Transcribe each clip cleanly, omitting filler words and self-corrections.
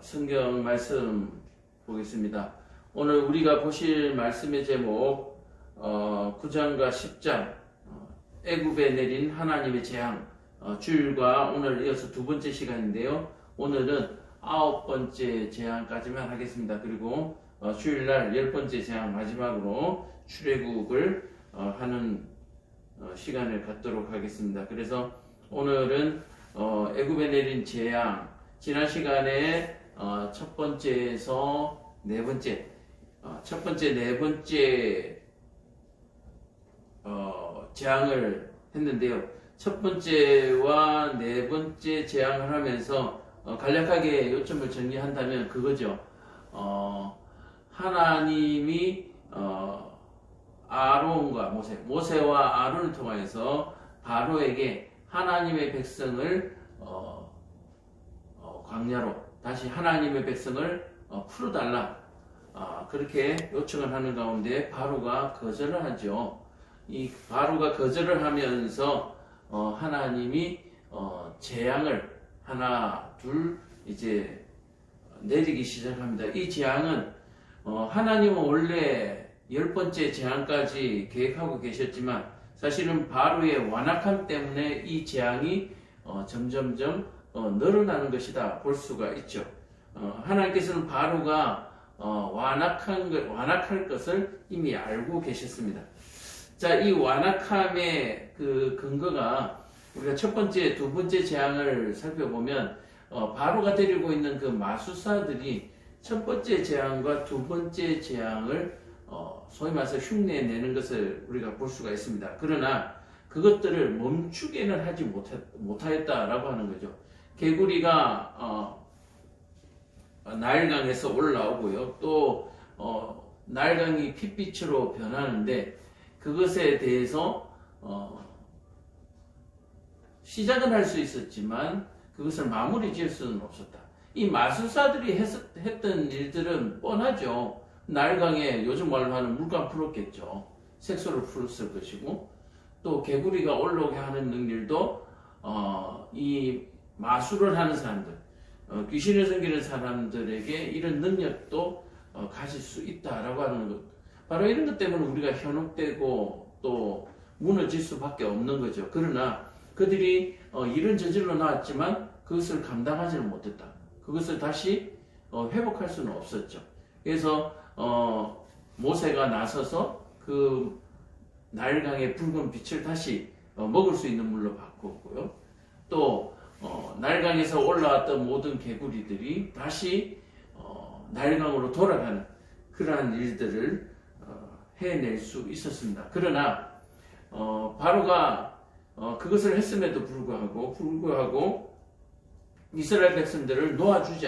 성경 말씀 보겠습니다. 오늘 우리가 보실 말씀의 제목 9장과 10장 애굽에 내린 하나님의 재앙 주일과 오늘 이어서 두 번째 시간인데요. 오늘은 9번째 재앙까지만 하겠습니다. 그리고 주일날 10번째 재앙 마지막으로 출애굽을 하는 시간을 갖도록 하겠습니다. 그래서 오늘은 애굽에 내린 재앙, 지난 시간에 첫 번째에서 네 번째, 첫 번째, 네 번째 재앙을 했는데요. 첫 번째와 네 번째 재앙을 하면서 간략하게 요점을 정리한다면 그거죠. 하나님이 아론과 모세와 아론을 통해서 바로에게 하나님의 백성을 광야로 다시 하나님의 백성을 풀어달라 그렇게 요청을 하는 가운데 바로가 거절을 하죠. 이 바로가 거절을 하면서 하나님이 재앙을 하나 둘 이제 내리기 시작합니다. 이 재앙은 하나님은 원래 10번째 재앙까지 계획하고 계셨지만 사실은 바로의 완악함 때문에 이 재앙이 점점점 늘어나는 것이다 볼 수가 있죠. 하나님께서는 바로가 완악할 것을 이미 알고 계셨습니다. 자, 이 완악함의 그 근거가 우리가 첫 번째, 두 번째 재앙을 살펴보면 바로가 데리고 있는 그 마술사들이 첫 번째 재앙과 두 번째 재앙을 소위 말해서 흉내내는 것을 우리가 볼 수가 있습니다. 그러나 그것들을 멈추게는 하지 못하였다라고 하는 거죠. 개구리가 나일강에서 올라오고요. 또 나일강이 핏빛으로 변하는데 그것에 대해서 시작은 할 수 있었지만 그것을 마무리 지을 수는 없었다. 이 마술사들이 했던 일들은 뻔하죠. 나일강에 요즘 말로 하는 물감 풀었겠죠. 색소를 풀었을 것이고 또 개구리가 올라오게 하는 일도 이 마술을 하는 사람들, 귀신을 섬기는 사람들에게 이런 능력도 가질 수 있다라고 하는 것. 바로 이런 것 때문에 우리가 현혹되고 또 무너질 수밖에 없는 거죠. 그러나 그들이 일은 저질러 나왔지만 그것을 감당하지는 못했다. 그것을 다시 회복할 수는 없었죠. 그래서 모세가 나서서 그 나일강의 붉은 빛을 다시 먹을 수 있는 물로 바꿨고요. 또 나일강에서 올라왔던 모든 개구리들이 다시 나일강으로 돌아가는 그러한 일들을 해낼 수 있었습니다. 그러나 바로가 그것을 했음에도 불구하고 이스라엘 백성들을 놓아주지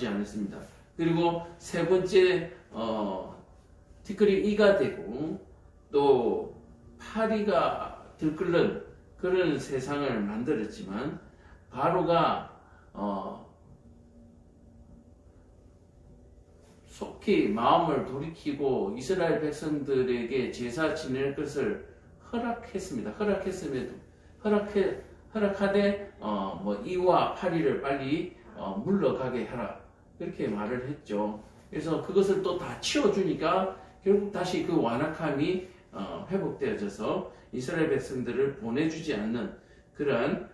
않았습니다. 그리고 세 번째 티끌이 이가 되고 또 파리가 들끓는 그런 세상을 만들었지만 바로가 속히 마음을 돌이키고 이스라엘 백성들에게 제사 지낼 것을 허락했습니다. 허락하되 이와 파리를 빨리 물러가게 하라 그렇게 말을 했죠. 그래서 그것을 또 다 치워주니까 결국 다시 그 완악함이 회복되어져서 이스라엘 백성들을 보내주지 않는 그런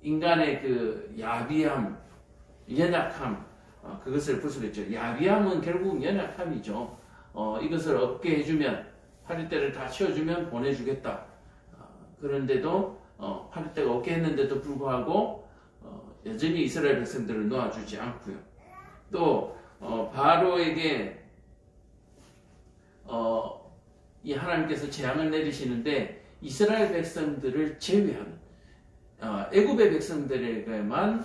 인간의 그 야비함, 연약함 그것을 볼 수가 있죠. 야비함은 결국 연약함이죠. 이것을 없게 해주면 파리떼를 다 치워주면 보내주겠다. 그런데도 파리떼가 없게 했는데도 불구하고 여전히 이스라엘 백성들을 놓아주지 않고요. 또 바로에게 이 하나님께서 재앙을 내리시는데 이스라엘 백성들을 제외하는 애굽의 백성들에게만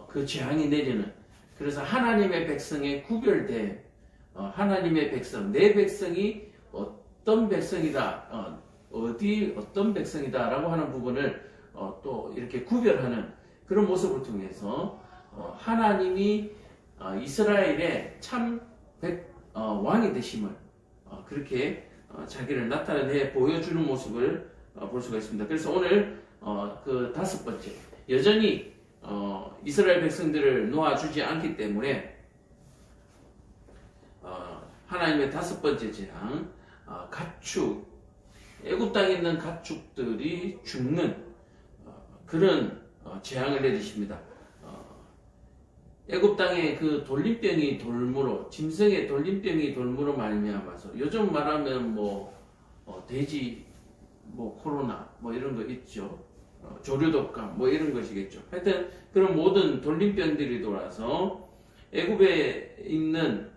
그 재앙이 내리는 그래서 하나님의 백성에 구별된 하나님의 백성 내 백성이 어떤 백성이다 어떤 백성이다 라고 하는 부분을 또 이렇게 구별하는 그런 모습을 통해서 하나님이 이스라엘의 참 왕이 되심을 그렇게 자기를 나타내 보여주는 모습을 볼 수가 있습니다. 그래서 오늘 그 다섯 번째 여전히 이스라엘 백성들을 놓아주지 않기 때문에 하나님의 다섯 번째 재앙, 가축, 애굽 땅에 있는 가축들이 죽는 그런 재앙을 내리십니다. 애굽 땅에 그 돌림병이 돌무로, 짐승의 돌림병이 돌무로 말미암아서, 요즘 말하면 돼지 코로나 이런 거 있죠. 조류독감 이런 것이겠죠. 하여튼 그런 모든 돌림병들이 돌아서 애굽에 있는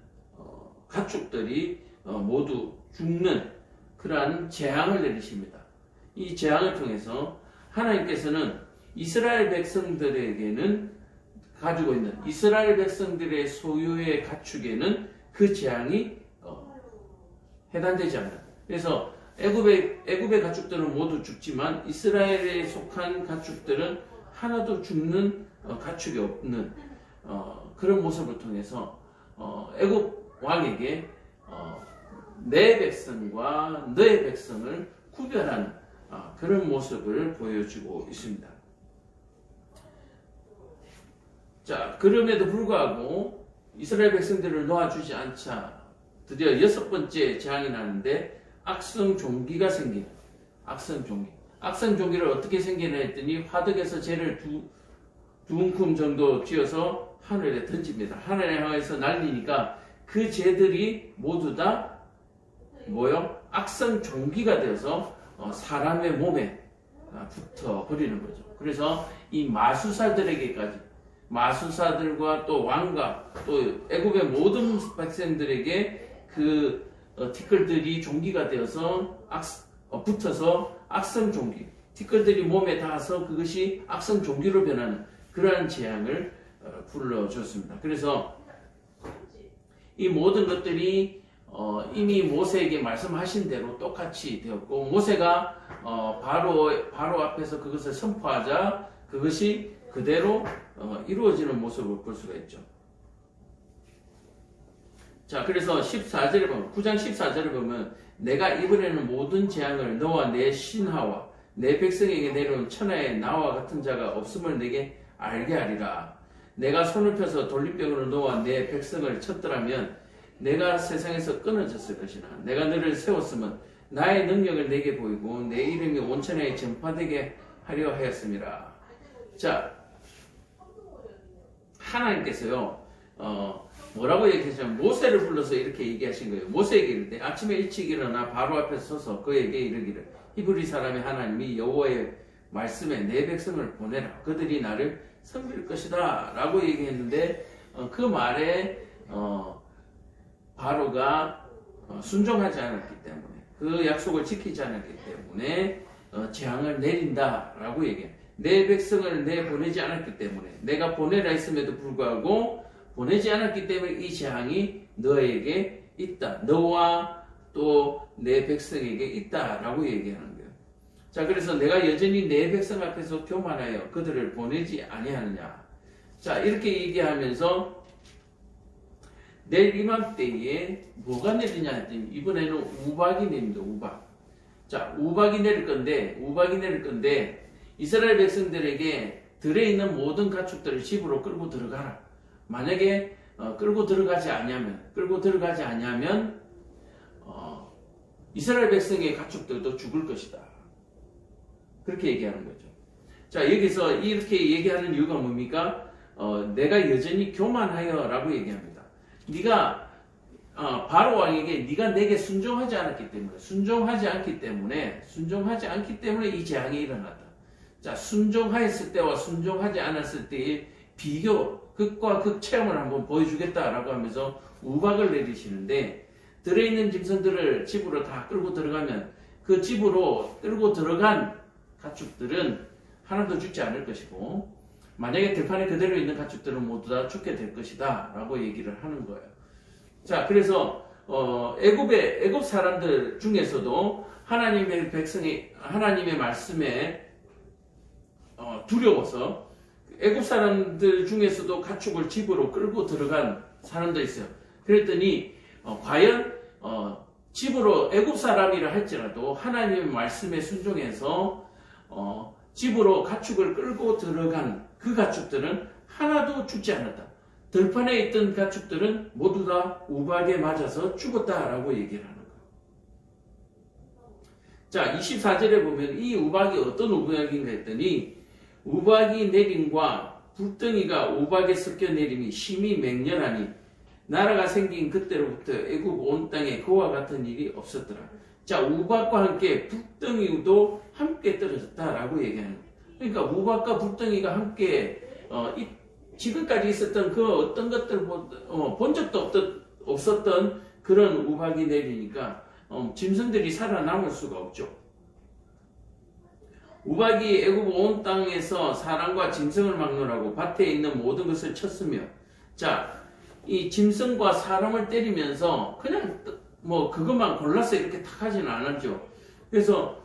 가축들이 모두 죽는 그러한 재앙을 내리십니다. 이 재앙을 통해서 하나님께서는 이스라엘 백성들에게는 가지고 있는 이스라엘 백성들의 소유의 가축에는 그 재앙이 해당되지 않는. 그래서 애굽의 가축들은 모두 죽지만 이스라엘에 속한 가축들은 하나도 죽는 가축이 없는 그런 모습을 통해서 애굽 왕에게 내 백성과 너의 백성을 구별하는 그런 모습을 보여주고 있습니다. 자, 그럼에도 불구하고 이스라엘 백성들을 놓아주지 않자 드디어 여섯 번째 재앙이 나는데 악성 종기가 생기는 악성 종기. 악성 종기를 어떻게 생기나 했더니 화덕에서 재를 두 움큼 정도 쥐어서 하늘에 던집니다. 하늘에 향해서 날리니까 그 재들이 모두 다 악성 종기가 되어서 사람의 몸에 붙어 버리는 거죠. 그래서 이 마술사들에게까지, 마술사들과 또 왕과 또 애굽의 모든 백성들에게 그 티끌들이 종기가 되어서 붙어서 악성 종기, 티끌들이 몸에 닿아서 그것이 악성 종기로 변하는 그러한 재앙을 불러줬습니다. 그래서 이 모든 것들이 이미 모세에게 말씀하신 대로 똑같이 되었고, 모세가 바로 앞에서 그것을 선포하자 그것이 그대로 이루어지는 모습을 볼 수가 있죠. 자, 그래서 14절에 보면, 9장 14절에 보면, 내가 이번에는 모든 재앙을 너와 내 신하와 내 백성에게 내려온 천하에 나와 같은 자가 없음을 내게 알게 하리라. 내가 손을 펴서 돌림병으로 너와 내 백성을 쳤더라면 내가 세상에서 끊어졌을 것이나, 내가 너를 세웠으면 나의 능력을 내게 보이고 내 이름이 온 천하에 전파되게 하려 하였습니다. 자, 하나님께서요 뭐라고 얘기하시냐면 모세를 불러서 이렇게 얘기하신 거예요. 모세에게 이르되 아침에 일찍 일어나 바로 앞에 서서 그에게 이르기를 히브리 사람의 하나님이 여호와의 말씀에 내 백성을 보내라. 그들이 나를 섬길 것이다 라고 얘기했는데 그 말에 바로가 순종하지 않았기 때문에, 그 약속을 지키지 않았기 때문에 재앙을 내린다 라고 얘기해요. 내 백성을 보내지 않았기 때문에, 내가 보내라 했음에도 불구하고 보내지 않았기 때문에 이 재앙이 너에게 있다, 너와 또 내 백성에게 있다 라고 얘기하는 거예요. 자, 그래서 내가 여전히 내 백성 앞에서 교만하여 그들을 보내지 아니하느냐. 자, 이렇게 얘기하면서 내일 이맘때에 뭐가 내리냐 했더니 이번에는 우박이 내립니다. 우박. 자, 우박이 내릴 건데 이스라엘 백성들에게 들에 있는 모든 가축들을 집으로 끌고 들어가라. 만약에 끌고 들어가지 않으면 이스라엘 백성의 가축들도 죽을 것이다. 그렇게 얘기하는 거죠. 자, 여기서 이렇게 얘기하는 이유가 뭡니까? 내가 여전히 교만하여 라고 얘기합니다. 네가 바로 왕에게 네가 내게 순종하지 않기 때문에 이 재앙이 일어났다. 자, 순종하였을 때와 순종하지 않았을 때의 비교, 극과 극 체험을 한번 보여주겠다라고 하면서 우박을 내리시는데, 들어있는 짐승들을 집으로 다 끌고 들어가면 그 집으로 끌고 들어간 가축들은 하나도 죽지 않을 것이고, 만약에 들판에 그대로 있는 가축들은 모두 다 죽게 될 것이다 라고 얘기를 하는 거예요. 자, 그래서 애굽 사람들 중에서도 하나님의 백성이 하나님의 말씀에 두려워서 애굽 사람들 중에서도 가축을 집으로 끌고 들어간 사람도 있어요. 그랬더니 과연 집으로 애굽 사람이라 할지라도 하나님의 말씀에 순종해서 집으로 가축을 끌고 들어간 그 가축들은 하나도 죽지 않았다. 들판에 있던 가축들은 모두 다 우박에 맞아서 죽었다라고 얘기를 하는 거예요. 자, 24절에 보면 이 우박이 어떤 우박인가 했더니 우박이 내림과 불덩이가 우박에 섞여 내림이 심히 맹렬하니 나라가 생긴 그때로부터 애굽 온 땅에 그와 같은 일이 없었더라. 자, 우박과 함께 불덩이도 함께 떨어졌다라고 얘기하는 거예요. 그러니까 우박과 불덩이가 함께 지금까지 있었던 그 어떤 것들 본 적도 없었던 그런 우박이 내리니까 짐승들이 살아남을 수가 없죠. 우박이 애굽 온 땅에서 사람과 짐승을 막론하고 밭에 있는 모든 것을 쳤으며, 자, 이 짐승과 사람을 때리면서 그냥 그것만 골라서 이렇게 탁 하지는 않았죠. 그래서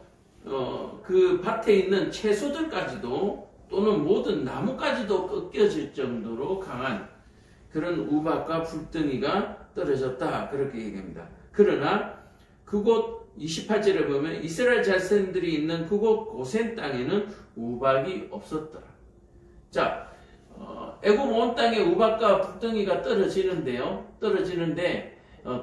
그 밭에 있는 채소들까지도 또는 모든 나무까지도 꺾여질 정도로 강한 그런 우박과 불덩이가 떨어졌다, 그렇게 얘기합니다. 그러나 그곳 28절에 보면 이스라엘 자손들이 있는 그곳 고센 땅에는 우박이 없었더라. 자, 애굽 온 땅에 우박과 불덩이가 떨어지는데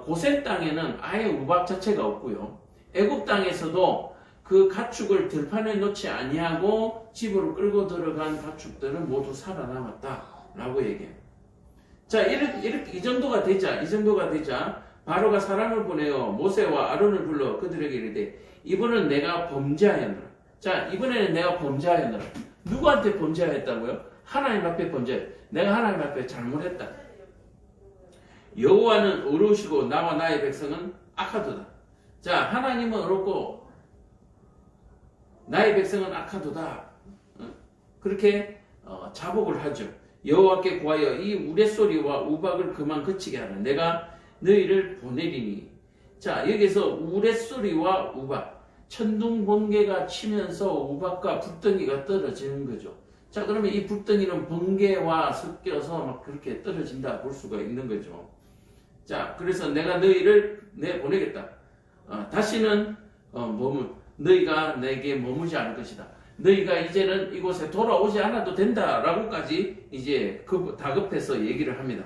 고센 땅에는 아예 우박 자체가 없고요. 애굽 땅에서도 그 가축을 들판에 놓지 아니하고 집으로 끌고 들어간 가축들은 모두 살아남았다라고 얘기해요. 자, 이렇게 이 정도가 되자 바로가 사람을 보내어 모세와 아론을 불러 그들에게 이르되 이번은 내가 범죄하였노라. 자, 이번에는 내가 범죄하였노라. 누구한테 범죄하였다고요? 하나님 앞에 내가 하나님 앞에 잘못했다. 여호와는 의로우시고 나와 나의 백성은 악하도다. 자, 하나님은 의롭고 나의 백성은 악하도다. 그렇게 자복을 하죠. 여호와께 구하여 이 우레소리와 우박을 그만 그치게 하라. 내가 너희를 보내리니. 자, 여기서 우레소리와 우박, 천둥 번개가 치면서 우박과 불덩이가 떨어지는 거죠. 자, 그러면 이 불덩이는 번개와 섞여서 막 그렇게 떨어진다 볼 수가 있는 거죠. 자, 그래서 내가 너희를 보내겠다. 다시는 너희가 내게 머무지 않을 것이다. 너희가 이제는 이곳에 돌아오지 않아도 된다라고까지 이제 다급해서 얘기를 합니다.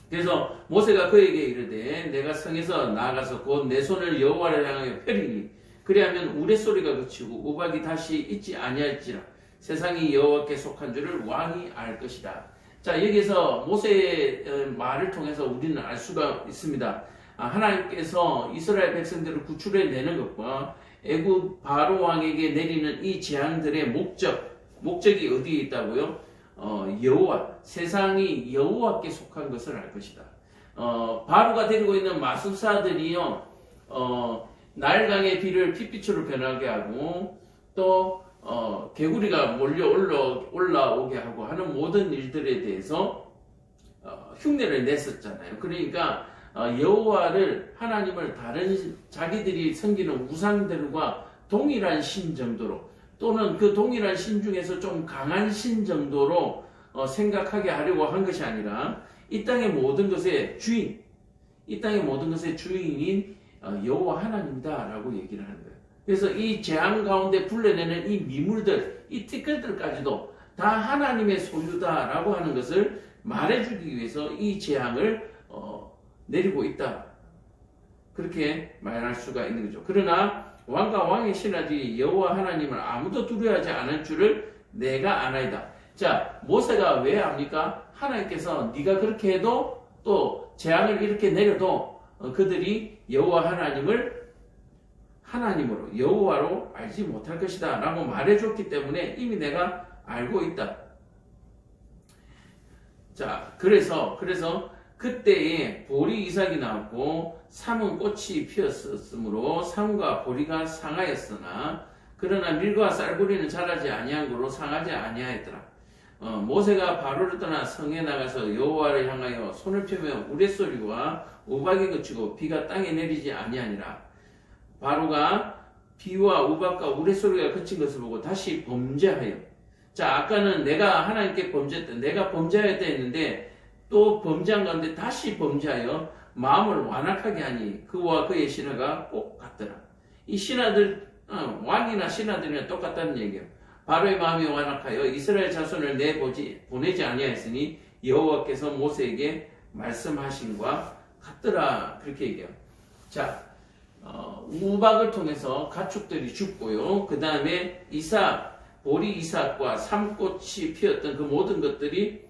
그래서 모세가 그에게 이르되 내가 성에서 나아가서 곧 내 손을 여호와를 향하여 펴리니 그리하면 우레소리가 그치고 우박이 다시 있지 아니할지라 세상이 여호와께 속한 줄을 왕이 알 것이다. 자, 여기서 모세의 말을 통해서 우리는 알 수가 있습니다. 하나님께서 이스라엘 백성들을 구출해 내는 것과 애굽 바로 왕에게 내리는 이 재앙들의 목적이 어디에 있다고요? 여호와, 세상이 여호와께 속한 것을 알 것이다. 바로가 데리고 있는 마술사들이요, 나일강의 비를 핏빛으로 변하게 하고 또 개구리가 몰려 올라오게 하고 하는 모든 일들에 대해서 흉내를 냈었잖아요. 그러니까 여호와를, 하나님을 다른 자기들이 섬기는 우상들과 동일한 신 정도로 또는 그 동일한 신 중에서 좀 강한 신 정도로 생각하게 하려고 한 것이 아니라 이 땅의 모든 것의 주인, 이 땅의 모든 것의 주인인 여호와 하나님이다라고 얘기를 하는 거예요. 그래서 이 재앙 가운데 불러내는 이 미물들, 이 티끌들까지도 다 하나님의 소유다라고 하는 것을 말해주기 위해서 이 재앙을 내리고 있다. 그렇게 말할 수가 있는 거죠. 그러나 왕과 왕의 신하들이 여호와 하나님을 아무도 두려워하지 않을 줄을 내가 아나이다. 자, 모세가 왜 압니까? 하나님께서 네가 그렇게 해도 또 재앙을 이렇게 내려도 그들이 여호와 하나님을 하나님으로, 여호와로 알지 못할 것이다 라고 말해줬기 때문에 이미 내가 알고 있다. 자, 그래서 그때에 보리 이삭이 나왔고 삼은 꽃이 피었으므로 삼과 보리가 상하였으나 그러나 밀과 쌀보리는 자라지 아니한 거로 상하지 아니하였더라. 모세가 바로를 떠나 성에 나가서 여호와를 향하여 손을 펴며 우레소리와 우박이 그치고 비가 땅에 내리지 아니하니라. 바로가 비와 우박과 우레소리가 그친 것을 보고 다시 범죄하여. 자, 아까는 내가 하나님께 범죄했다, 내가 범죄하였다 했는데 또 범죄한 가운데 다시 범죄하여 마음을 완악하게 하니 그와 그의 신하가 꼭 같더라. 이 신하들, 왕이나 신하들이나 똑같다는 얘기예요. 바로의 마음이 완악하여 이스라엘 자손을 보내지 아니하였으니 여호와께서 모세에게 말씀하신과 같더라. 그렇게 얘기해요. 자, 우박을 통해서 가축들이 죽고요. 그 다음에 보리 이삭과 삼꽃이 피었던 그 모든 것들이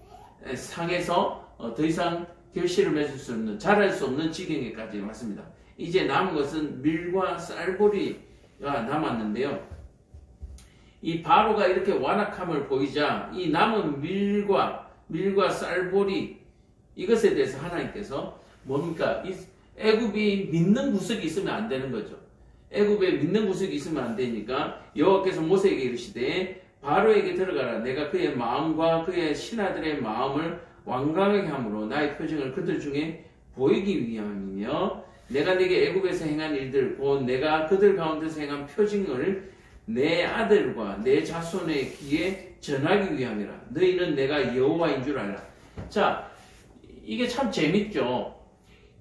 상해서 더 이상 결실을 맺을 수 없는, 자랄 수 없는 지경에까지 왔습니다. 이제 남은 것은 밀과 쌀보리가 남았는데요. 이 바로가 이렇게 완악함을 보이자 이 남은 밀과 쌀보리 이것에 대해서 하나님께서 뭡니까? 이 애굽이 믿는 구석이 있으면 안 되는 거죠. 애굽에 믿는 구석이 있으면 안 되니까 여호와께서 모세에게 이르시되 바로에게 들어가라. 내가 그의 마음과 그의 신하들의 마음을 완강하게 함으로 나의 표징을 그들 중에 보이기 위함이며 내가 네게 애굽에서 행한 일들 곧 내가 그들 가운데서 행한 표징을 내 아들과 내 자손의 귀에 전하기 위함이라. 너희는 내가 여호와인 줄 알라. 자, 이게 참 재밌죠.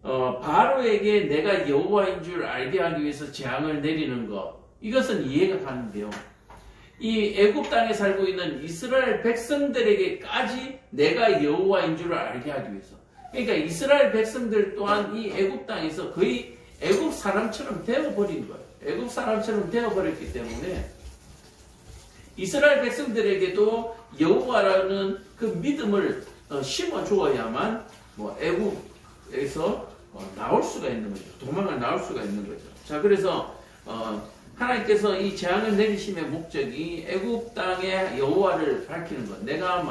바로에게 내가 여호와인 줄 알게 하기 위해서 재앙을 내리는 것, 이것은 이해가 가는데요. 이 애굽 땅에 살고 있는 이스라엘 백성들에게까지 내가 여호와인 줄 알게 하기 위해서. 그러니까 이스라엘 백성들 또한 이 애굽 땅에서 거의 애굽 사람처럼 되어버린 거예요. 애굽 사람처럼 되어버렸기 때문에 이스라엘 백성들에게도 여호와라는 그 믿음을 심어 주어야만 애굽에서 나올 수가 있는 거죠. 도망을 나올 수가 있는 거죠. 자, 그래서 하나님께서 이 재앙을 내리심의 목적이 애굽 땅의 여호와를 밝히는 것. 내가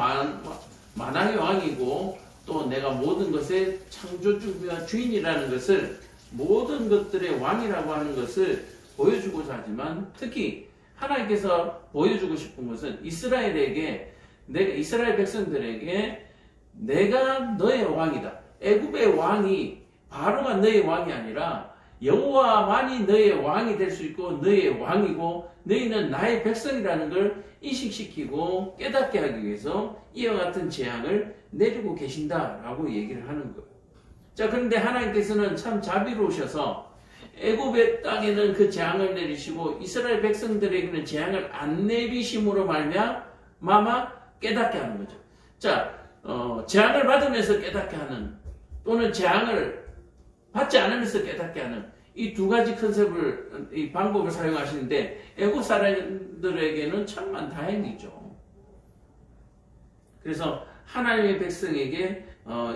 만왕의 왕이고 또 내가 모든 것의 창조주와 주인이라는 것을, 모든 것들의 왕이라고 하는 것을 보여주고자 하지만, 특히 하나님께서 보여주고 싶은 것은 이스라엘 백성들에게 내가 너의 왕이다. 애굽의 왕이 바로가 너의 왕이 아니라 여호와만이 너의 왕이 될 수 있고 너의 왕이고 너희는 나의 백성이라는 걸 인식시키고 깨닫게 하기 위해서 이와 같은 재앙을 내리고 계신다라고 얘기를 하는 거예요. 자, 그런데 하나님께서는 참 자비로우셔서 애굽의 땅에는 그 재앙을 내리시고 이스라엘 백성들에게는 재앙을 안 내리심으로 말미암아 깨닫게 하는 거죠. 자, 재앙을 받으면서 깨닫게 하는, 또는 재앙을 받지 않으면서 깨닫게 하는 이 두 가지 컨셉을, 이 방법을 사용하시는데 애굽 사람들에게는 천만 다행이죠. 그래서 하나님의 백성에게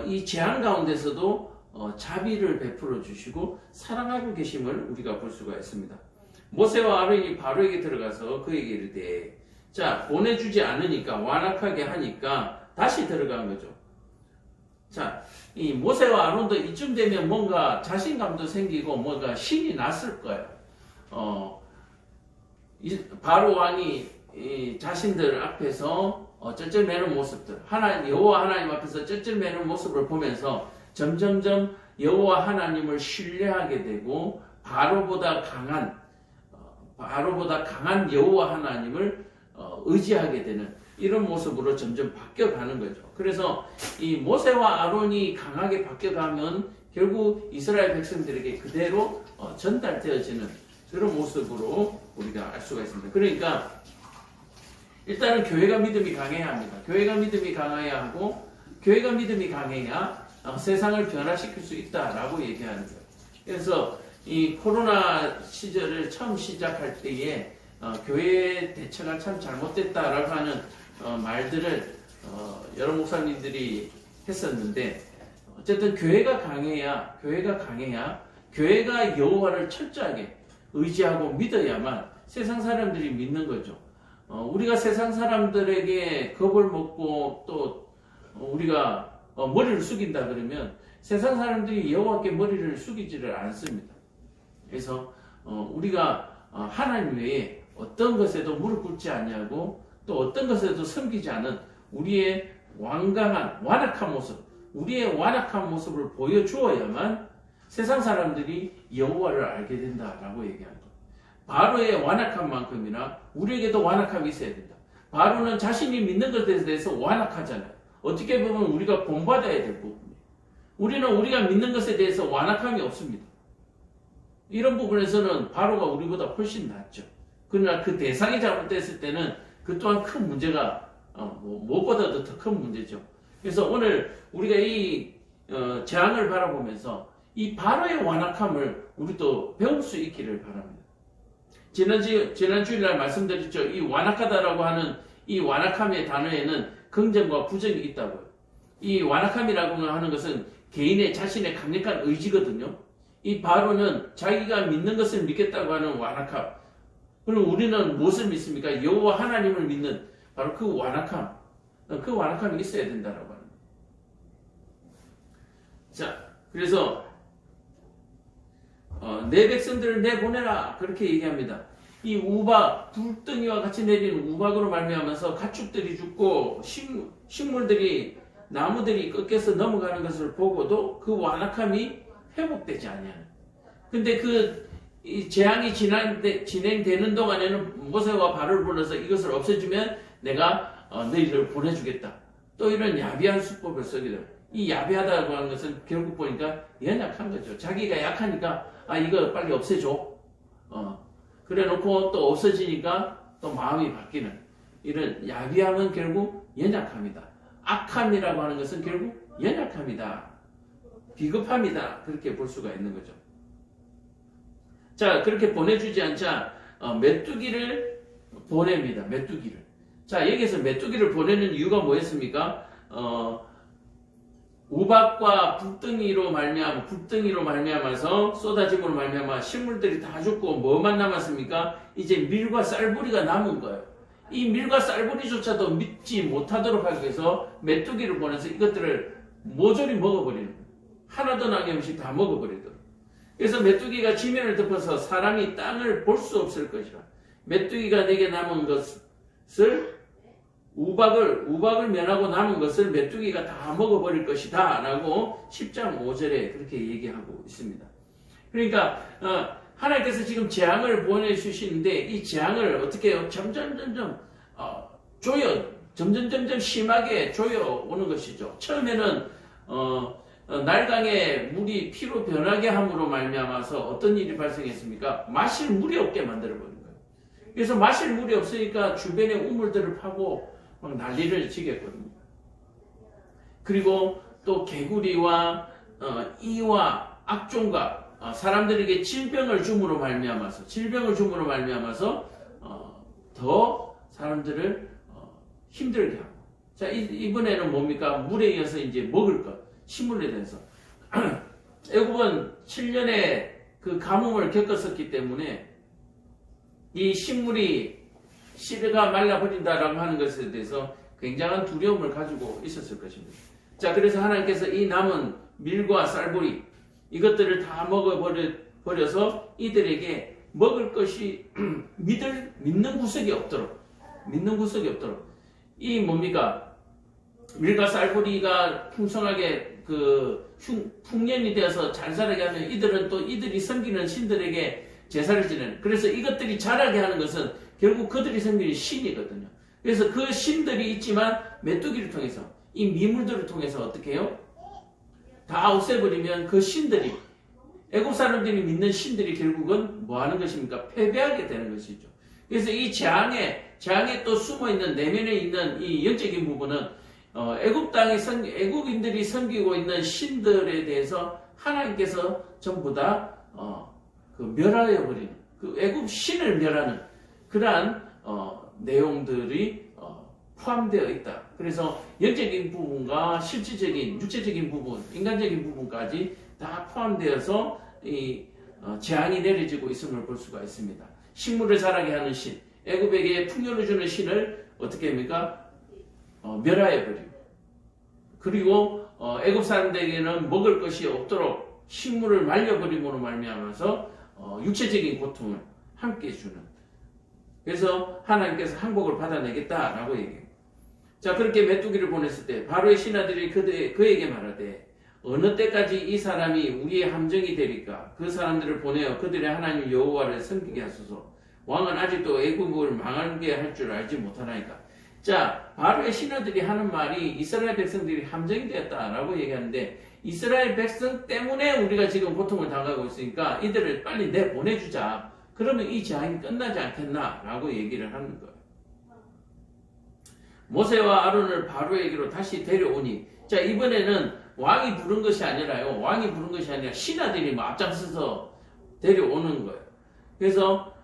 이 재앙 가운데서도 자비를 베풀어 주시고 사랑하고 계심을 우리가 볼 수가 있습니다. 모세와 아론이 바로에게 들어가서 그에게 이르되, 자, 보내주지 않으니까, 완악하게 하니까 다시 들어간 거죠. 자, 이 모세와 아론도 이쯤 되면 뭔가 자신감도 생기고 뭔가 신이 났을 거예요. 바로 왕이 자신들 앞에서 쩔쩔매는 모습들, 여호와 하나님 앞에서 쩔쩔매는 모습을 보면서 점점점 여호와 하나님을 신뢰하게 되고 바로보다 강한 여호와 하나님을 의지하게 되는 이런 모습으로 점점 바뀌어가는 거죠. 그래서 이 모세와 아론이 강하게 바뀌어가면 결국 이스라엘 백성들에게 그대로 전달되어지는 그런 모습으로 우리가 알 수가 있습니다. 그러니까 일단은 교회가 믿음이 강해야 합니다. 교회가 믿음이 강해야 하고, 교회가 믿음이 강해야 세상을 변화시킬 수 있다라고 얘기하는 거예요. 그래서 이 코로나 시절을 처음 시작할 때에 교회 대처가 참 잘못됐다라고 하는 말들을 여러 목사님들이 했었는데, 어쨌든 교회가 강해야 교회가 여호와를 철저하게 의지하고 믿어야만 세상 사람들이 믿는 거죠. 우리가 세상 사람들에게 겁을 먹고 또 우리가 머리를 숙인다 그러면 세상 사람들이 여호와께 머리를 숙이지를 않습니다. 그래서 우리가 하나님 외에 어떤 것에도 무릎 꿇지 않냐고, 또 어떤 것에도 섬기지 않은 우리의 완악한 모습을 보여주어야만 세상 사람들이 여호와를 알게 된다라고 얘기합니다. 바로의 완악한 만큼이나 우리에게도 완악함이 있어야 된다. 바로는 자신이 믿는 것에 대해서 완악하잖아요. 어떻게 보면 우리가 본받아야 될 부분이에요. 우리는 우리가 믿는 것에 대해서 완악함이 없습니다. 이런 부분에서는 바로가 우리보다 훨씬 낫죠. 그러나 그 대상이 잘못됐을 때는 그 또한 큰 문제가 무엇보다도 더 큰 문제죠. 그래서 오늘 우리가 이 재앙을 바라보면서 이 바로의 완악함을 우리도 배울 수 있기를 바랍니다. 지난 주일날 말씀드렸죠. 이 완악하다라고 하는 이 완악함의 단어에는 긍정과 부정이 있다고요. 이 완악함이라고 하는 것은 개인의 자신의 강력한 의지거든요. 이 바로는 자기가 믿는 것을 믿겠다고 하는 완악함. 그럼 우리는 무엇을 믿습니까? 여호와 하나님을 믿는 바로 그 완악함. 그 완악함이 있어야 된다라고 합니다. 자, 그래서 내 백성들을 내보내라 그렇게 얘기합니다. 이 우박, 불덩이와 같이 내리는 우박으로 말미암아서 가축들이 죽고 식물들이 나무들이 꺾여서 넘어가는 것을 보고도 그 완악함이 회복되지 아니하는. 근데 이 재앙이 진행되는 동안에는 모세와 바로를 불러서 이것을 없애주면 내가 너희를 보내주겠다. 또 이런 야비한 수법을 쓰게 돼요. 이 야비하다고 하는 것은 결국 보니까 연약한 거죠. 자기가 약하니까 이거 빨리 없애줘. 그래 놓고 또 없어지니까 또 마음이 바뀌는 이런 야비함은 결국 연약함이다. 악함이라고 하는 것은 결국 연약함이다. 비겁함이다. 그렇게 볼 수가 있는 거죠. 자, 그렇게 보내주지 않자 메뚜기를 보냅니다. 메뚜기를. 자, 여기서 메뚜기를 보내는 이유가 뭐였습니까? 우박과 불덩이로 말미암아서 쏟아짐으로 말미암아 식물들이 다 죽고 뭐만 남았습니까? 이제 밀과 쌀뿌리가 남은 거예요. 이 밀과 쌀뿌리조차도 믿지 못하도록 하기 위해서 메뚜기를 보내서 이것들을 모조리 먹어버리는 거예요. 하나도 남김없이 다 먹어버리도록. 그래서 메뚜기가 지면을 덮어서 사람이 땅을 볼 수 없을 것이라. 메뚜기가 내게 남은 것을 우박을 면하고 남은 것을 메뚜기가 다 먹어버릴 것이다 라고 10장 5절에 그렇게 얘기하고 있습니다. 그러니까 하나님께서 지금 재앙을 보내주시는데 이 재앙을 어떻게 해요? 점점 점점 심하게 조여오는 것이죠. 처음에는 날강에 물이 피로 변하게 함으로 말미암아서 어떤 일이 발생했습니까? 마실 물이 없게 만들어버린 거예요. 그래서 마실 물이 없으니까 주변에 우물들을 파고 막 난리를 치겠거든요. 그리고 또 개구리와 이와 악종과 사람들에게 질병을 줌으로 말미암아서 더 사람들을 힘들게 하고. 자, 이번에는 뭡니까? 물에 이어서 이제 먹을 것, 식물에 대해서. 애굽은 7년의 그 가뭄을 겪었었기 때문에 이 식물이 씨가 말라버린다라고 하는 것에 대해서 굉장한 두려움을 가지고 있었을 것입니다. 자, 그래서 하나님께서 이 남은 밀과 쌀뿌리 이것들을 다 먹어버려서 이들에게 먹을 것이 믿는 구석이 없도록 이 뭡니까? 밀과 쌀뿌리가 풍성하게 풍년이 되어서 잘 자라게 하면 이들이 섬기는 신들에게 제사를 지내는. 그래서 이것들이 자라게 하는 것은 결국 그들이 섬기는 신이거든요. 그래서 그 신들이 있지만 메뚜기를 통해서 이 미물들을 통해서 어떻게 해요? 다 없애버리면 그 신들이 애굽 사람들이 믿는 신들이 결국은 뭐 하는 것입니까? 패배하게 되는 것이죠. 그래서 이 재앙에 또 숨어있는 내면에 있는 이 영적인 부분은 애굽 땅에 애굽인들이 섬기고 있는 신들에 대해서 하나님께서 전부 다 멸하여 버리는 그 애굽 신을 멸하는 그러한 내용들이 포함되어 있다. 그래서 영적인 부분과 실질적인 육체적인 부분, 인간적인 부분까지 다 포함되어서 이 재앙이 내려지고 있음을 볼 수가 있습니다. 식물을 자라게 하는 신, 애굽에게 풍요를 주는 신을 어떻게 합니까? 멸하여 버리고, 그리고 애굽 사람들에게는 먹을 것이 없도록 식물을 말려버림으로 말미암아서 육체적인 고통을 함께 주는. 그래서 하나님께서 항복을 받아내겠다라고 얘기해요. 자, 그렇게 메뚜기를 보냈을 때 바로의 신하들이 그에게 말하되 어느 때까지 이 사람이 우리의 함정이 되리까? 그 사람들을 보내어 그들의 하나님 여호와를 섬기게 하소서. 왕은 아직도 애굽을 망하게 할 줄 알지 못하나이까? 자, 바로의 신하들이 하는 말이 이스라엘 백성들이 함정이 되었다라고 얘기하는데 이스라엘 백성 때문에 우리가 지금 고통을 당하고 있으니까 이들을 빨리 내보내주자. 그러면 이 재앙이 끝나지 않겠나라고 얘기를 하는 거예요. 모세와 아론을 바로에게로 다시 데려오니, 자, 이번에는 왕이 부른 것이 아니라요. 왕이 부른 것이 아니라 신하들이 뭐 앞장서서 데려오는 거예요. 그래서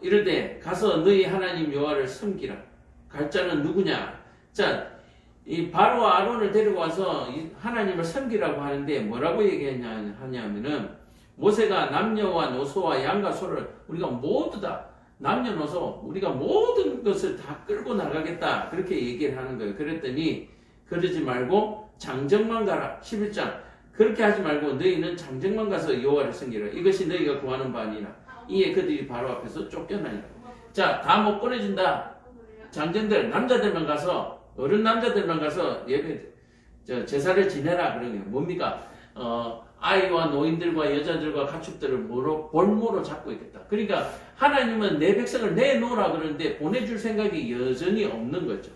이럴 때 가서 너희 하나님 여호와를 섬기라. 갈 자는 누구냐? 자, 이 바로와 아론을 데리고 와서 하나님을 섬기라고 하는데 뭐라고 하냐면은 모세가 남녀와 노소와 양과 소를 우리가 모두 다 남녀노소 우리가 모든 것을 다 끌고 나가겠다 그렇게 얘기를 하는 거예요. 그랬더니 그러지 말고 장정만 가라. 11장 그렇게 하지 말고 너희는 장정만 가서 여호와를 섬기라. 이것이 너희가 구하는 바 아니라. 이에 그들이 바로 앞에서 쫓겨나니라. 자, 다 못 보내준다. 장정들 남자들만 가서 어른 남자들만 가서 제사를 지내라 그런 거예요. 뭡니까? 아이와 노인들과 여자들과 가축들을 볼모로 잡고 있겠다. 그러니까 하나님은 내 백성을 내놓으라 그러는데 보내줄 생각이 여전히 없는 거죠.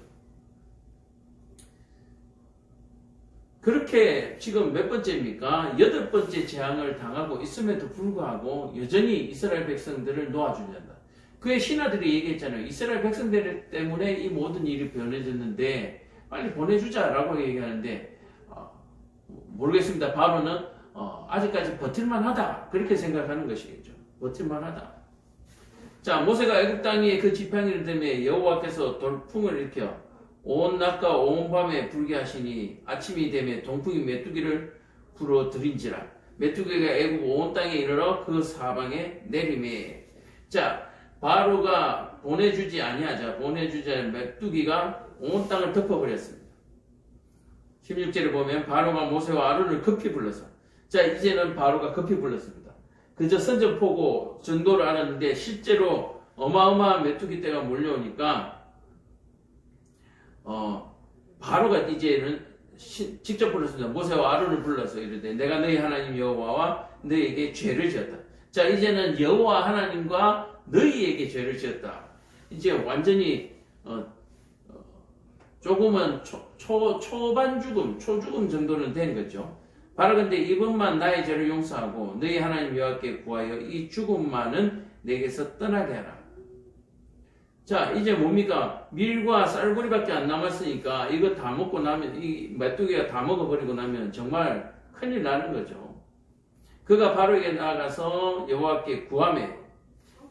그렇게 지금 몇 번째입니까? 8번째 재앙을 당하고 있음에도 불구하고 여전히 이스라엘 백성들을 놓아주지 않는다. 그의 신하들이 얘기했잖아요. 이스라엘 백성들 때문에 이 모든 일이 변해졌는데 빨리 보내주자라고 얘기하는데 모르겠습니다. 바로는 아직까지 버틸만하다 그렇게 생각하는 것이겠죠. 버틸만하다. 자, 모세가 애굽 땅에 그 지팡이를 때문에 여호와께서 돌풍을 일으켜 온 낮과 온 밤에 불게 하시니 아침이 되매 동풍이 메뚜기를 불어들인지라. 메뚜기가 애굽 온 땅에 이르러 그 사방에 내리매. 자, 바로가 보내주지 아니하자 메뚜기가 온 땅을 덮어버렸습니다. 16절에 보면 바로가 모세와 아론을 급히 불러서, 자, 이제는 바로가 급히 불렀습니다. 그저 선전포고 정도를 알았는데 실제로 어마어마한 메뚜기 떼가 몰려오니까 바로가 이제는 직접 불렀습니다. 모세와 아론을 불러서 이르되 내가 너희 하나님 여호와와 너희에게 죄를 지었다. 자, 이제는 여호와 하나님과 너희에게 죄를 지었다. 이제 완전히 조금은 초반 죽음, 초죽음 정도는 된 거죠. 바로 근데 이번만 나의 죄를 용서하고 너희 하나님 여호와께 구하여 이 죽음만은 내게서 떠나게 하라. 자, 이제 뭡니까? 밀과 쌀고리밖에 안 남았으니까 이거 다 먹고 나면, 이 메뚜기가 다 먹어버리고 나면 정말 큰일 나는 거죠. 그가 바로에게 나아가서 여호와께 구하매.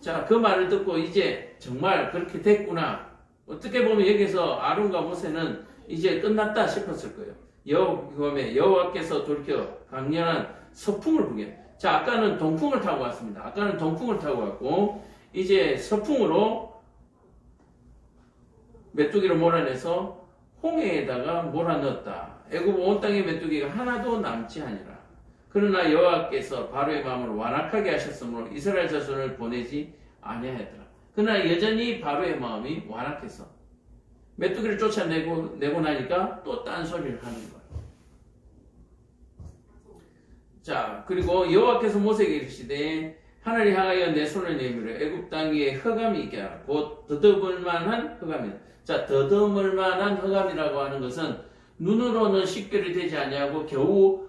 자, 그 말을 듣고 이제 정말 그렇게 됐구나. 어떻게 보면 여기서 아론과 모세는 이제 끝났다 싶었을 거예요. 여호와께서 돌이켜 강렬한 서풍을 부게. 자, 아까는 동풍을 타고 왔습니다. 아까는 동풍을 타고 왔고 이제 서풍으로 메뚜기를 몰아내서 홍해에다가 몰아넣었다. 애굽 온 땅의 메뚜기가 하나도 남지 아니라. 그러나 여호와께서 바로의 마음을 완악하게 하셨으므로 이스라엘 자손을 보내지 아니하였더라. 그러나 여전히 바로의 마음이 완악해서 메뚜기를 쫓아내고 나니까 또 딴소리를 하는 거예요. 자, 그리고 여호와께서 모세에게 이르시되 하늘이 향하여 내 손을 내밀어 애굽 땅 위에 흑암이 있게 하라. 곧 더듬을 만한 흑암이다. 자, 더듬을 만한 흑암이라고 하는 것은 눈으로는 식별이 되지 아니하고 겨우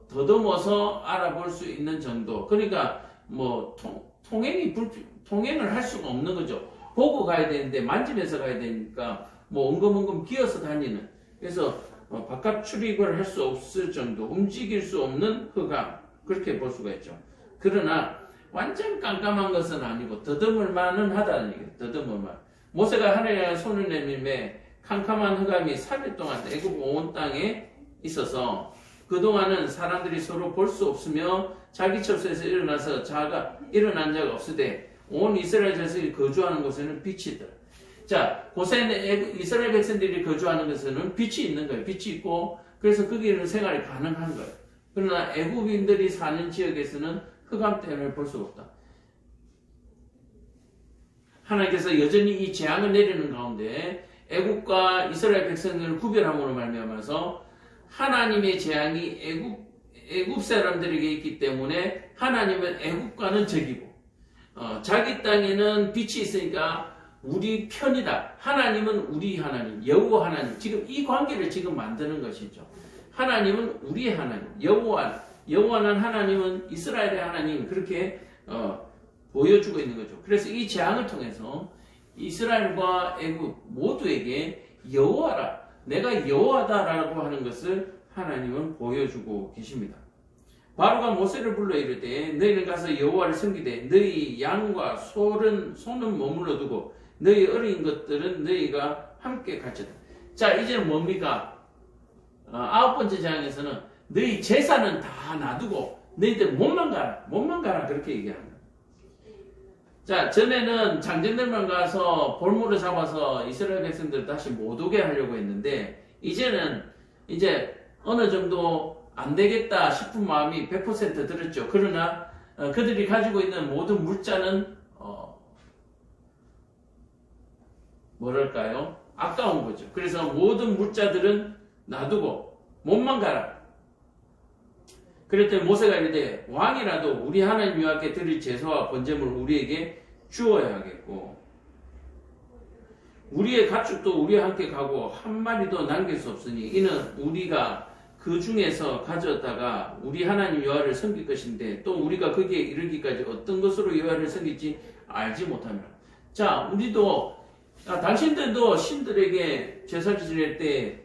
더듬어서 알아볼 수 있는 정도. 그러니까 뭐 통행을 할 수가 없는 거죠. 보고 가야 되는데 만지면서 가야 되니까 뭐 엉금엉금 기어서 다니는. 그래서 바깥 출입을 할 수 없을 정도, 움직일 수 없는 흑암, 그렇게 볼 수가 있죠. 그러나 완전 깜깜한 것은 아니고 더듬을 만은 하다는 얘기예요. 더듬을 만. 모세가 하늘에 손을 내밀매 캄캄한 흑암이 3일 동안 애굽 온 땅에 있어서 그동안은 사람들이 서로 볼 수 없으며 자기 처소에서 일어나서 일어난 자가 없으되 온 이스라엘 자손이 거주하는 곳에는 빛이 있더라. 자, 고센 이스라엘 백성들이 거주하는 곳에는 빛이 있는 거예요. 빛이 있고 그래서 거기는 생활이 가능한 거예요. 그러나 애굽인들이 사는 지역에서는 흑암 때문에 볼 수가 없다. 하나님께서 여전히 이 재앙을 내리는 가운데 애굽과 이스라엘 백성들을 구별함으로 말미암아서 하나님의 재앙이 애굽 사람들에게 있기 때문에 하나님은 애굽과는 적이고 자기 땅에는 빛이 있으니까 우리 편이다. 하나님은 우리 하나님, 여호와 하나님. 지금 이 관계를 지금 만드는 것이죠. 하나님은 우리의 하나님, 여호와는 하나님은 이스라엘의 하나님. 그렇게 보여주고 있는 거죠. 그래서 이 재앙을 통해서 이스라엘과 애굽 모두에게 여호와라, 내가 여호와다라고 하는 것을 하나님은 보여주고 계십니다. 바로가 모세를 불러 이르되 너희는 가서 여호와를 섬기되 너희 양과 소는 머물러 두고 너희 어린 것들은 너희가 함께 가르쳐다. 자, 이제는 뭡니까? 9번째 장에서는 너희 재산은 다 놔두고 너희들 몸만 가라 그렇게 얘기합니다. 자, 전에는 장전들만 가서 볼모를 잡아서 이스라엘 백성들을 다시 못 오게 하려고 했는데 이제는 이제 어느 정도 안 되겠다 싶은 마음이 100% 들었죠. 그러나 그들이 가지고 있는 모든 물자는 뭐랄까요? 아까운 거죠. 그래서 모든 물자들은 놔두고 몸만 가라. 그랬더니 모세가 이르되 왕이라도 우리 하나님 여호와께 드릴 제사와 번제물 우리에게 주어야 하겠고 우리의 가축도 우리와 함께 가고 한 마리도 남길 수 없으니 이는 우리가 그 중에서 가져다가 우리 하나님 여호와를 섬길 것인데 또 우리가 거기에 이르기까지 어떤 것으로 여호와를 섬길지 알지 못합니다. 자, 우리도 당신들도 신들에게 제사를 지낼 때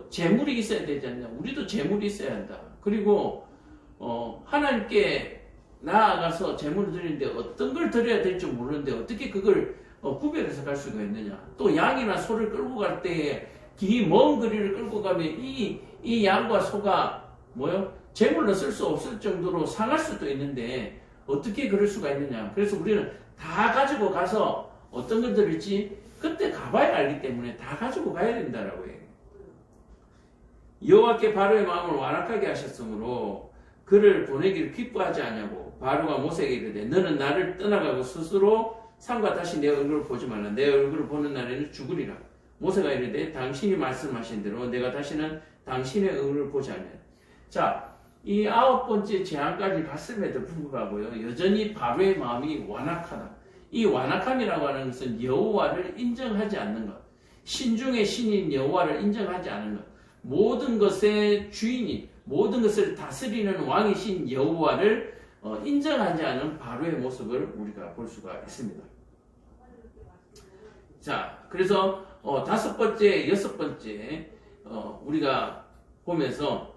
재물이 있어야 되지 않냐? 우리도 재물이 있어야 한다. 그리고 하나님께 나아가서 재물을 드리는데 어떤 걸 드려야 될지 모르는데 어떻게 그걸 구별해서 갈 수가 있느냐? 또 양이나 소를 끌고 갈 때에 길 먼 거리를 끌고 가면 이 양과 소가 재물로 쓸 수 없을 정도로 상할 수도 있는데 어떻게 그럴 수가 있느냐? 그래서 우리는 다 가지고 가서 어떤 걸 드릴지 그때 가봐야 알기 때문에 다 가지고 가야 된다라고 해요. 여호와께 바로의 마음을 완악하게 하셨으므로 그를 보내기를 기뻐하지 않냐고 바로가 모세에게 이르되 너는 나를 떠나가고 스스로 삼가 다시 내 얼굴을 보지 말라. 내 얼굴을 보는 날에는 죽으리라. 모세가 이르되 당신이 말씀하신 대로 내가 다시는 당신의 얼굴을 보지 않냐. 자, 이 9번째 재앙까지 갔음에도 불구하고요 여전히 바로의 마음이 완악하다. 이 완악함이라고 하는 것은 여호와를 인정하지 않는 것, 신중의 신인 여호와를 인정하지 않는 것, 모든 것의 주인이 모든 것을 다스리는 왕이신 여호와를 인정하지 않은 바로의 모습을 우리가 볼 수가 있습니다. 자, 그래서 5번째, 6번째 우리가 보면서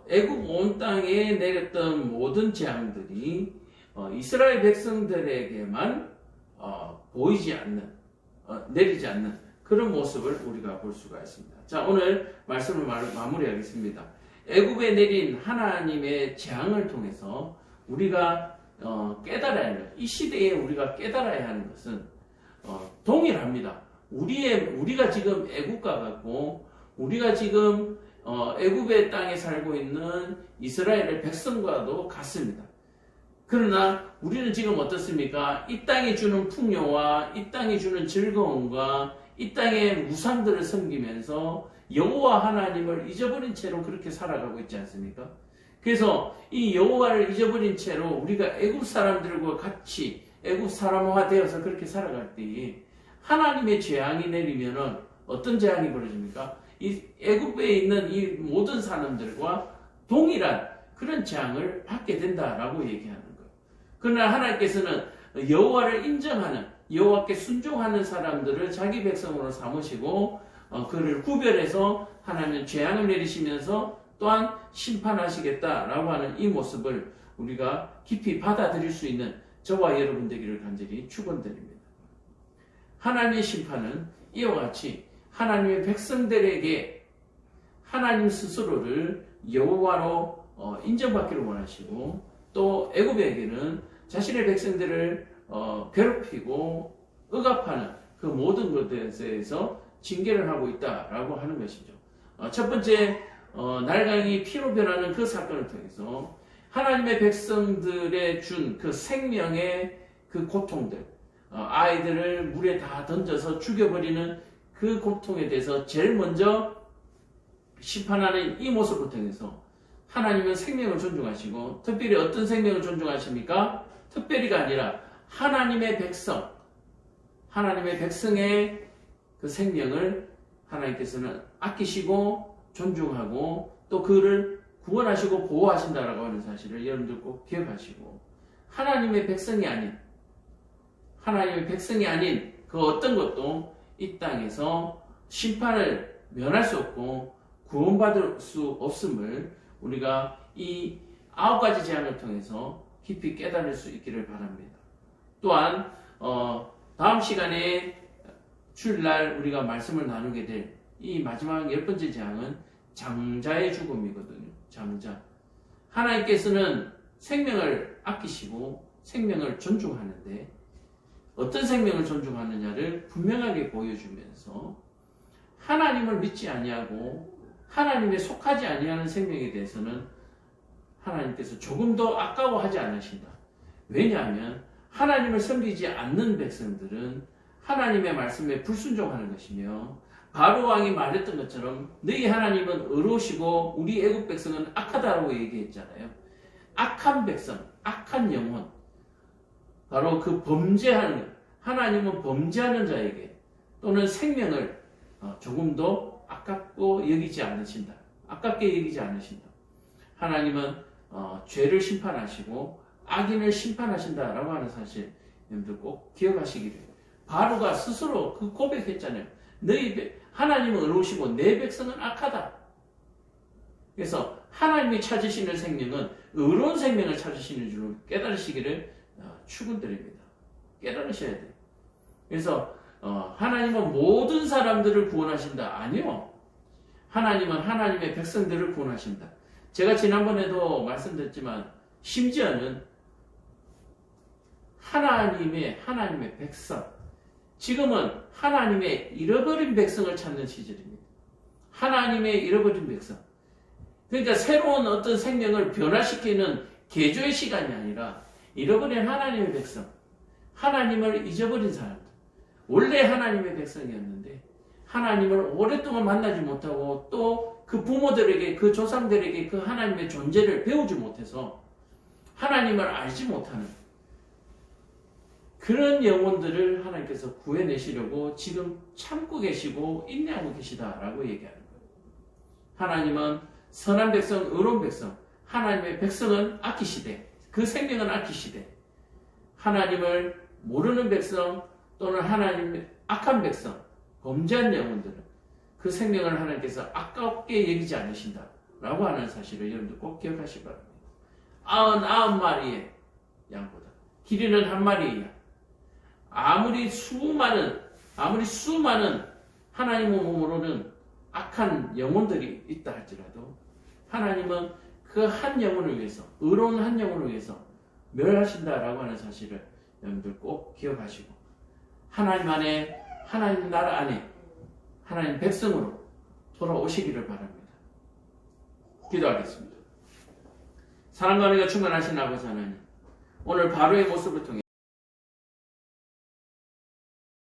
애굽 온 땅에 내렸던 모든 재앙들이 이스라엘 백성들에게만 보이지 않는 내리지 않는 그런 모습을 우리가 볼 수가 있습니다. 자, 오늘 말씀을 마무리하겠습니다. 애굽에 내린 하나님의 재앙을 통해서 우리가 깨달아야 하는, 이 시대에 우리가 깨달아야 하는 것은 동일합니다. 우리가 지금 애국과 같고 우리가 지금 애굽의 땅에 살고 있는 이스라엘의 백성과도 같습니다. 그러나 우리는 지금 어떻습니까? 이 땅이 주는 풍요와 이 땅이 주는 즐거움과 이 땅의 우상들을 섬기면서 여호와 하나님을 잊어버린 채로 그렇게 살아가고 있지 않습니까? 그래서 이 여호와를 잊어버린 채로 우리가 애굽 사람들과 같이 애굽 사람화 되어서 그렇게 살아갈 때 하나님의 재앙이 내리면은 어떤 재앙이 벌어집니까? 이 애굽에 있는 이 모든 사람들과 동일한 그런 재앙을 받게 된다라고 얘기하는 거예요. 그러나 하나님께서는 여호와를 인정하는 여호와께 순종하는 사람들을 자기 백성으로 삼으시고 그를 구별해서 하나님은 재앙을 내리시면서 또한 심판하시겠다라고 하는 이 모습을 우리가 깊이 받아들일 수 있는 저와 여러분 되기를 간절히 축원드립니다. 하나님의 심판은 이와 같이 하나님의 백성들에게 하나님 스스로를 여호와로 인정받기를 원하시고 또 애굽에게는 자신의 백성들을 괴롭히고 억압하는 그 모든 것에 대해서 징계를 하고 있다라고 하는 것이죠. 첫 번째 날강이 피로 변하는 그 사건을 통해서 하나님의 백성들의 준 그 생명의 그 고통들, 아이들을 물에 다 던져서 죽여버리는 그 고통에 대해서 제일 먼저 심판하는 이 모습을 통해서 하나님은 생명을 존중하시고 특별히 어떤 생명을 존중하십니까? 특별히가 아니라 하나님의 백성의 그 생명을 하나님께서는 아끼시고 존중하고 또 그를 구원하시고 보호하신다라고 하는 사실을 여러분들 꼭 기억하시고 하나님의 백성이 아닌 그 어떤 것도 이 땅에서 심판을 면할 수 없고 구원받을 수 없음을 우리가 이 9가지 재앙을 통해서 깊이 깨달을 수 있기를 바랍니다. 또한 다음 시간에 주일날 우리가 말씀을 나누게 될 이 마지막 10번째 재앙은 장자의 죽음이거든요. 장자. 하나님께서는 생명을 아끼시고 생명을 존중하는데 어떤 생명을 존중하느냐를 분명하게 보여주면서 하나님을 믿지 아니하고 하나님에 속하지 아니하는 생명에 대해서는 하나님께서 조금도 아까워하지 않으신다. 왜냐하면 하나님을 섬기지 않는 백성들은 하나님의 말씀에 불순종하는 것이며 바로 왕이 말했던 것처럼 너희 하나님은 의로우시고 우리 애국 백성은 악하다라고 얘기했잖아요. 악한 백성, 악한 영혼, 바로 그 범죄하는, 하나님은 범죄하는 자에게 또는 생명을 조금도 아깝고 여기지 않으신다. 아깝게 여기지 않으신다. 하나님은 죄를 심판하시고 악인을 심판하신다라고 하는 사실 여러분들 꼭 기억하시기를. 바로가 스스로 그 고백했잖아요. 하나님은 의로우시고 내 백성은 악하다. 그래서 하나님이 찾으시는 생명은 의로운 생명을 찾으시는 줄을 깨달으시기를 축원드립니다. 깨달으셔야 돼요. 그래서 하나님은 모든 사람들을 구원하신다. 아니요. 하나님은 하나님의 백성들을 구원하신다. 제가 지난번에도 말씀드렸지만 심지어는 하나님의 백성, 지금은 하나님의 잃어버린 백성을 찾는 시절입니다. 하나님의 잃어버린 백성. 그러니까 새로운 어떤 생명을 변화시키는 개조의 시간이 아니라 잃어버린 하나님의 백성, 하나님을 잊어버린 사람들. 원래 하나님의 백성이었는데 하나님을 오랫동안 만나지 못하고 또 그 부모들에게, 그 조상들에게 그 하나님의 존재를 배우지 못해서 하나님을 알지 못하는 그런 영혼들을 하나님께서 구해내시려고 지금 참고 계시고 인내하고 계시다라고 얘기하는 거예요. 하나님은 선한 백성, 의로운 백성, 하나님의 백성은 아끼시되, 그 생명은 아끼시되, 하나님을 모르는 백성 또는 하나님의 악한 백성, 범죄한 영혼들은 그 생명을 하나님께서 아깝게 여기지 않으신다라고 하는 사실을 여러분들 꼭 기억하시기 바랍니다. 99마리의 양보다 길이는 한 마리의 양. 아무리 수많은 하나님의 몸으로는 악한 영혼들이 있다 할지라도 하나님은 그 한 영혼을 위해서, 의로운 한 영혼을 위해서 멸하신다라고 하는 사실을 여러분들 꼭 기억하시고 하나님 안에, 하나님 나라 안에 하나님 백성으로 돌아오시기를 바랍니다. 기도하겠습니다. 사랑과 은혜가 충만하신 아버지 하나님, 오늘 바로의 모습을 통해